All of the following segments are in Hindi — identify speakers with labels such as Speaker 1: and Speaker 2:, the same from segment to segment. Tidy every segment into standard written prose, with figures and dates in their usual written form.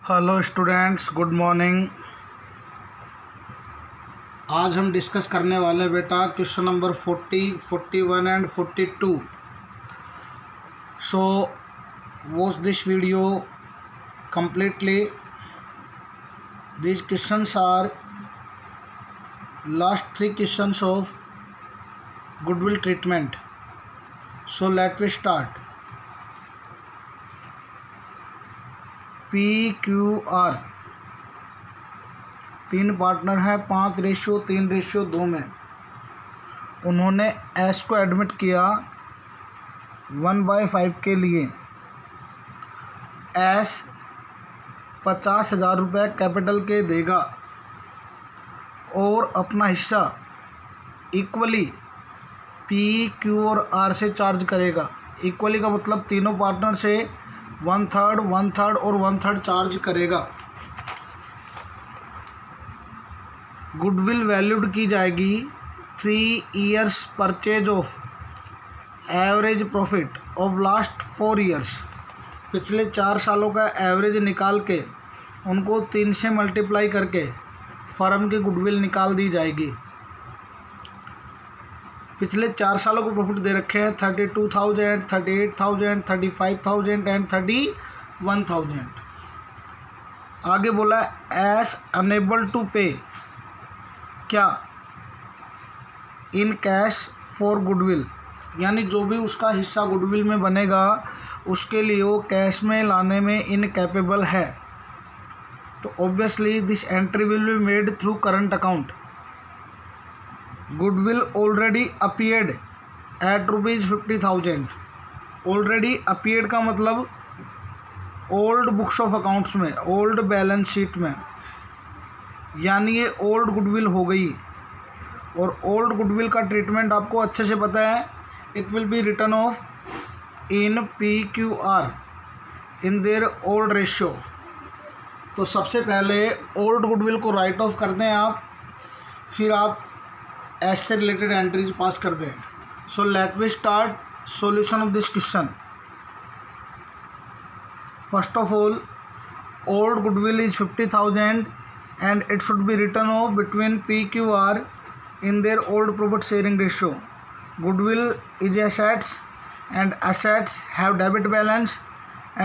Speaker 1: Hello students, good morning. आज हम डिस्कस करने वाले बेटा question number 40, 41 and 42। So watch this video completely. These questions are last 3 questions of goodwill treatment. So let me start. PQR 3 partner है 5:3:2 में। उन्होंने एस को एडमिट किया 1/5 के लिए। एस 50,000 रुपये कैपिटल के देगा और अपना हिस्सा इक्वली पी, क्यू और आर से चार्ज करेगा। इक्वली का मतलब तीनों पार्टनर से 1/3, 1/3 और 1/3 चार्ज करेगा। गुडविल वैल्यूड की जाएगी 3 years purchase of average profit of last 4 years। पिछले 4 सालों का एवरेज निकाल के उनको 3 से मल्टीप्लाई करके फर्म की गुडविल निकाल दी जाएगी। पिछले 4 सालों को प्रॉफिट दे रखे हैं 32,000, 38,000, 35,000 एंड 31,000। आगे बोला एस अनेबल टू पे क्या इन कैश फॉर गुडविल, यानी जो भी उसका हिस्सा गुडविल में बनेगा उसके लिए वो कैश में लाने में इनकैपेबल है। तो obviously this entry will be made through current account. Goodwill already appeared at ₹50,000। Already appeared का मतलब ओल्ड बुक्स ऑफ अकाउंट्स में, ओल्ड बैलेंस शीट में, यानी ये ओल्ड गुडविल हो गई। और ओल्ड गुडविल का ट्रीटमेंट आपको अच्छे से पता है। It will be return of in PQR in their old ratio. तो सबसे पहले ओल्ड गुडविल को राइट ऑफ कर दें आप, फिर आप एस से रिलेटेड एंट्रीज पास कर दें। So let we start solution of this question. First of all, old goodwill is 50,000 and it should be written off between PQR in their old profit sharing ratio. Goodwill is assets and assets have debit balance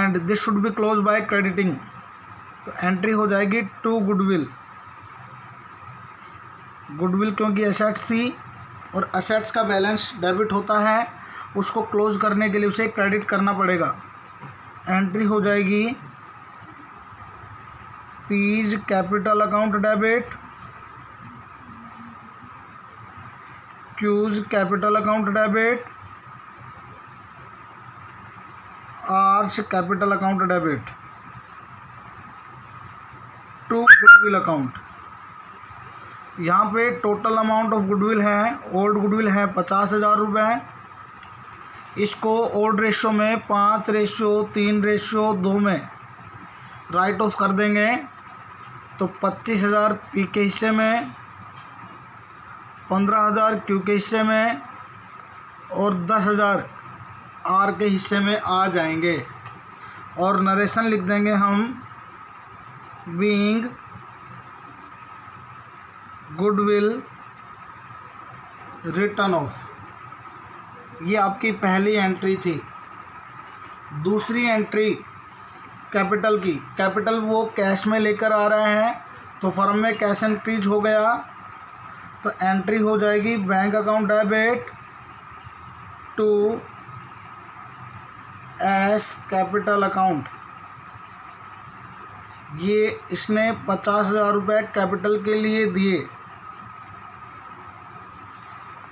Speaker 1: and this should be closed by crediting. तो एंट्री हो जाएगी टू गुडविल। गुडविल क्योंकि एसेट्स थी और एसेट्स का बैलेंस डेबिट होता है, उसको क्लोज करने के लिए उसे क्रेडिट करना पड़ेगा। एंट्री हो जाएगी P's capital account debit, Q's capital account debit, R's capital account debit to goodwill account. यहाँ पे टोटल अमाउंट ऑफ गुडविल है, ओल्ड गुडविल है 50,000 रुपये। इसको ओल्ड रेशो में 5:3:2 में राइट ऑफ कर देंगे। तो 25,000 पी के हिस्से में, 15,000 क्यू के हिस्से में और 10,000 आर के हिस्से में आ जाएंगे। और नरेशन लिख देंगे हम बीइंग गुडविल रिटर्न ऑफ। ये आपकी पहली एंट्री थी। दूसरी एंट्री कैपिटल की, कैपिटल वो कैश में लेकर आ रहे हैं तो फर्म में कैश इंक्रीज हो गया। तो एंट्री हो जाएगी bank account debit to S capital account. ये इसने 50,000 रुपये कैपिटल के लिए दिए।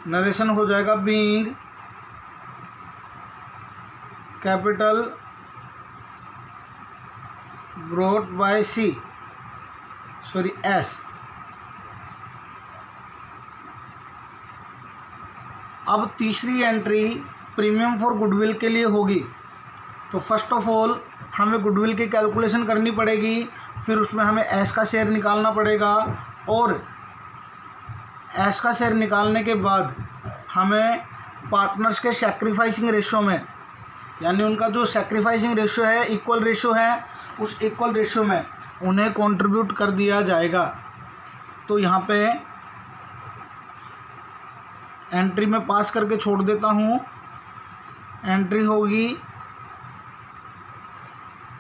Speaker 1: नरेशन हो जाएगा being capital brought by S. अब तीसरी एंट्री प्रीमियम फॉर गुडविल के लिए होगी। तो फर्स्ट ऑफ ऑल हमें गुडविल की कैलकुलेशन करनी पड़ेगी, फिर उसमें हमें एस का शेयर निकालना पड़ेगा और एस का शेयर निकालने के बाद हमें पार्टनर्स के सैक्रिफाइसिंग रेशियो में, यानी उनका जो सैक्रिफाइसिंग रेशियो है, इक्वल रेशियो है, उस इक्वल रेशियो में उन्हें कंट्रीब्यूट कर दिया जाएगा। तो यहाँ पे एंट्री में पास करके छोड़ देता हूँ। एंट्री होगी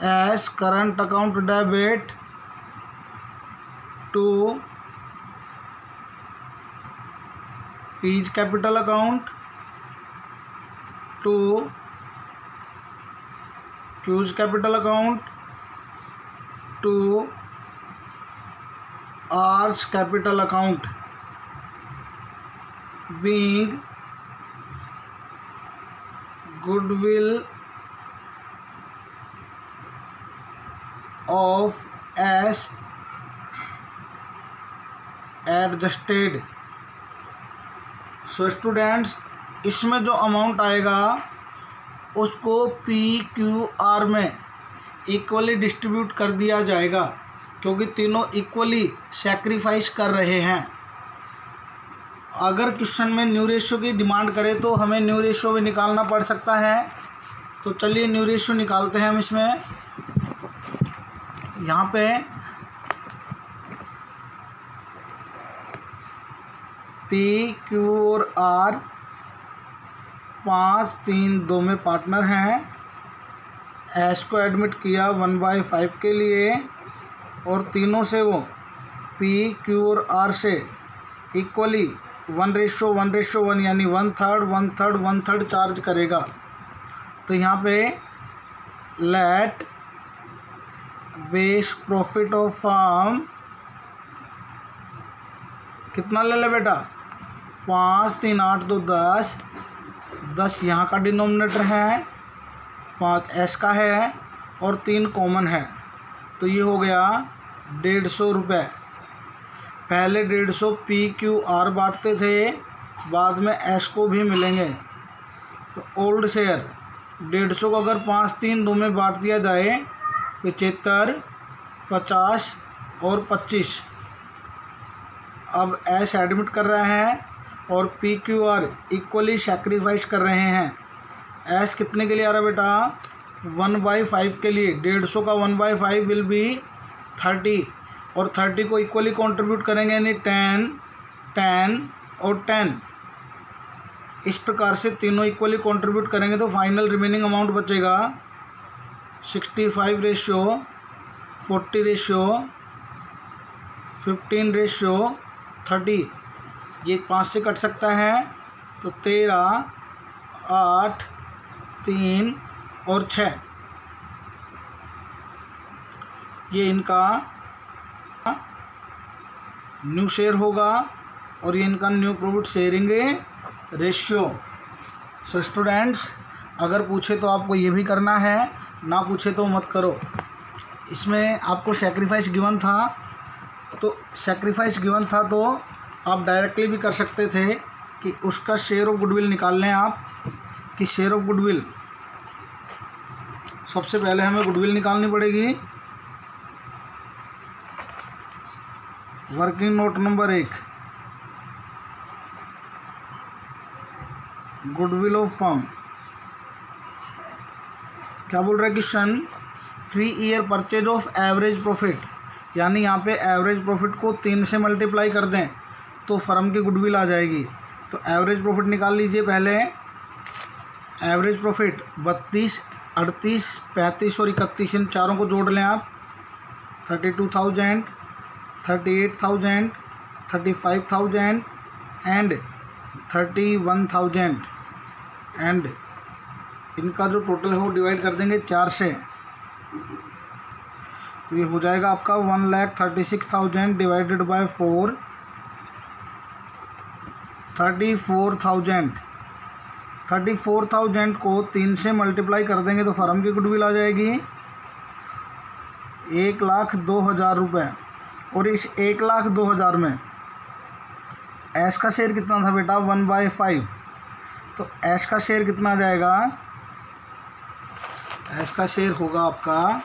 Speaker 1: as current account debit to P's capital account to Q's capital account to R's capital account being goodwill of as adjusted। So students, इसमें जो अमाउंट आएगा उसको PQR में इक्वली डिस्ट्रीब्यूट कर दिया जाएगा, क्योंकि तीनों इक्वली सैक्रिफाइस कर रहे हैं। अगर क्वेश्चन में न्यू रेशियो की डिमांड करें तो हमें न्यू रेशियो भी निकालना पड़ सकता है। तो चलिए न्यू रेशियो निकालते हैं हम इसमें। यहाँ पे PQ और R 5, 3, 2 में पार्टनर हैं। एस को एडमिट किया 1/5 के लिए और तीनों से वो PQ और R से इक्वली 1:1:1 यानी 1/3 1/3 1/3 चार्ज करेगा। तो यहाँ पे let base profit of firm कितना ले ले बेटा, 5, 3, 8, 2, 10। 10 यहाँ का डिनोमिनेटर है, 5 एस का है और 3 कॉमन है। तो ये हो गया 150 रुपये। पहले 150 PQR बांटते थे, बाद में एस को भी मिलेंगे। तो ओल्ड शेयर 150 को अगर 5, 3, 2 में बांट दिया जाए 75, 50 और 25। अब एस एडमिट कर रहे हैं और PQR इक्वली सैक्रिफाइस कर रहे हैं। एस कितने के लिए आ रहा है बेटा, 1/5 के लिए। 150 का 1/5 विल बी 30 और 30 को इक्वली कंट्रीब्यूट करेंगे यानी 10, 10 और 10। इस प्रकार से तीनों इक्वली कंट्रीब्यूट करेंगे तो फाइनल रिमेनिंग अमाउंट बचेगा 65:40, 15:30। ये 5 से कट सकता है तो 13, 8, 3 और 6। ये इनका न्यू शेयर होगा और ये इनका new profit sharing ratio. So students, अगर पूछे तो आपको ये भी करना है, ना पूछे तो मत करो। इसमें आपको सैक्रिफाइस गिवन था, तो सैक्रिफाइस गिवन था तो आप डायरेक्टली भी कर सकते थे कि उसका शेयर ऑफ गुडविल निकाल लें आप, कि शेयर ऑफ गुडविल। सबसे पहले हमें गुडविल निकालनी पड़ेगी। Working note number 1, goodwill of firm. क्या बोल रहा है question, 3 year purchase of average profit, यानी यहाँ पे एवरेज प्रॉफिट को 3 से मल्टीप्लाई कर दें तो फर्म की गुडविल आ जाएगी। तो एवरेज प्रॉफिट निकाल लीजिए पहले। एवरेज प्रॉफिट 32, 38, 35 और 31, इन चारों को जोड़ लें आप। 32,000, 38,000, 35,000 एंड 31,000 एंड इनका जो टोटल है वो डिवाइड कर देंगे 4 से। तो ये हो जाएगा आपका 1,36,000 डिवाइडेड बाय 4, 34,000। 34,000 को 3 से मल्टीप्लाई कर देंगे तो फर्म की गुडविल आ जाएगी 1,02,000 रुपये। और इस 1,02,000 में एस का शेयर कितना था बेटा, 1/5। तो एस का शेयर कितना आ जाएगा, एस का शेयर होगा आपका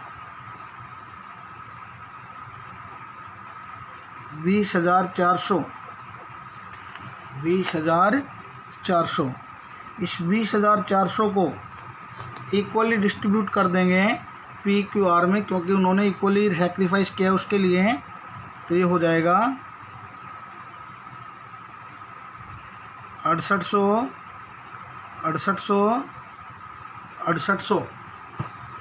Speaker 1: 20,400। 20,400। इस 20,400 को इक्वली डिस्ट्रीब्यूट कर देंगे PQR में, क्योंकि उन्होंने इक्वली सेक्रीफाइस किया उसके लिए। तो ये हो जाएगा 6800।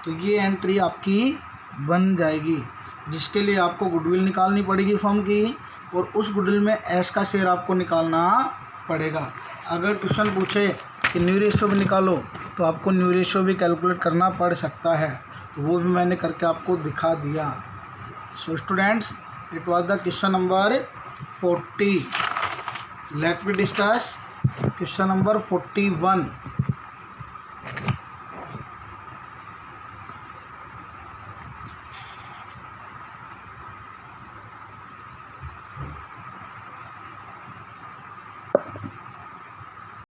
Speaker 1: तो ये एंट्री आपकी बन जाएगी, जिसके लिए आपको गुडविल निकालनी पड़ेगी फर्म की, और उस गुडविल में एस का शेयर आपको निकालना पड़ेगा। अगर क्वेश्चन पूछे कि न्यू रेशियो भी निकालो, तो आपको न्यू रेशियो भी कैलकुलेट करना पड़ सकता है, तो वो भी मैंने करके आपको दिखा दिया। So students, it was the question number 40। Let me discuss question number 41।